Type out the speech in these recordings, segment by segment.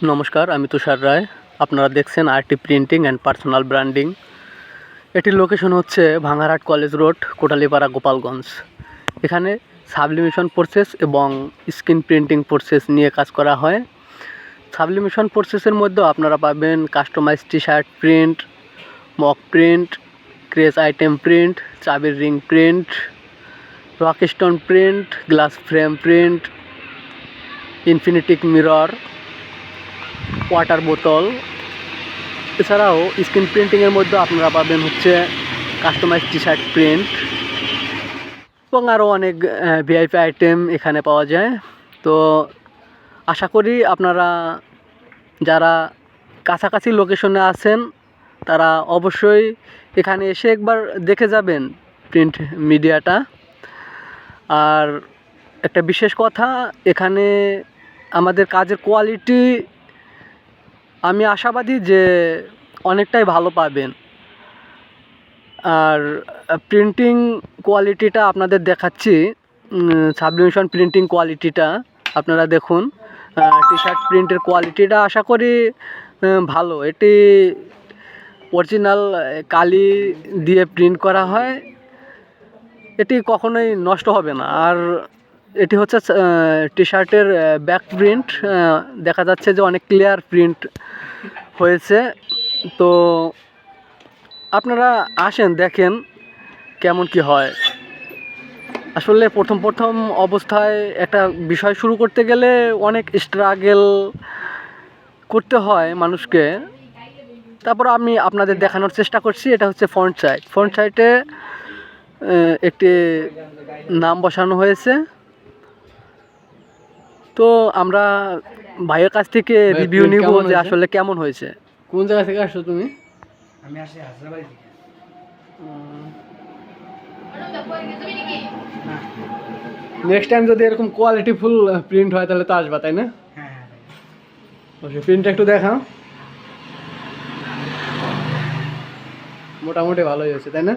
নমস্কার, আমি তুষার রায়। আপনারা দেখছেন R T printing and personal branding. এটির লোকেশন হচ্ছে ভাঙারহাট কলেজ রোড, কোটালীপাড়া, গোপালগঞ্জ। এখানে সাবলিমেশন প্রসেস এবং স্ক্রিন প্রিন্টিং প্রসেস নিয়ে কাজ করা হয়। সাবলিমেশন প্রসেসের মধ্যেও আপনারা পাবেন customize T shirt print, mock print, craze item print, চাবির ring print, rockstone print, glass frame print, infinity mirror, water বোতল। এছাড়াও স্ক্রিন প্রিন্টিংয়ের মধ্যে আপনারা পাবেন হচ্ছে কাস্টমাইজ টি শার্ট প্রিন্ট এবং আরও অনেক ভিআইপি আইটেম এখানে পাওয়া যায়। তো আশা করি আপনারা যারা কাছাকাছি লোকেশনে আছেন তারা অবশ্যই এখানে এসে একবার দেখে যাবেন প্রিন্ট মিডিয়াটা। আর একটা বিশেষ কথা, এখানে আমাদের কাজের কোয়ালিটি আমি আশাবাদী যে অনেকটাই ভালো পাবেন। আর প্রিন্টিং কোয়ালিটিটা আপনাদের দেখাচ্ছি, সাবলিমেশন প্রিন্টিং কোয়ালিটিটা আপনারা দেখুন। টি শার্ট প্রিন্টের কোয়ালিটিটা আশা করি ভালো। এটি অরিজিনাল কালি দিয়ে প্রিন্ট করা হয়, এটি কখনোই নষ্ট হবে না। আর এটি হচ্ছে টি শার্টের ব্যাক প্রিন্ট, দেখা যাচ্ছে যে অনেক ক্লিয়ার প্রিন্ট হয়েছে। তো আপনারা আসেন, দেখেন কেমন কি হয়। আসলে প্রথম অবস্থায় একটা বিষয় শুরু করতে গেলে অনেক স্ট্রাগল করতে হয় মানুষকে। তারপর আমি আপনাদের দেখানোর চেষ্টা করছি। এটা হচ্ছে ফ্রন্ট সাইডে একটি নাম বসানো হয়েছে। তো আমরা ভাইয়ের কাছ থেকে রিভিউ নিব যে আসলে কেমন হয়েছে। কোন জায়গা থেকে আসছো তুমি? আমি আসি হাসনাবাড়ি থেকে। নেক্সট টাইম যদি এরকম কোয়ালিটিফুল প্রিন্ট হয় তাহলে তো আসবা, তাই না? হ্যাঁ অবশ্যই। প্রিন্টটা একটু দেখাও। মোটামুটি ভালোই হয়েছে, তাই না?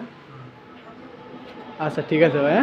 আচ্ছা, ঠিক আছে ভাই।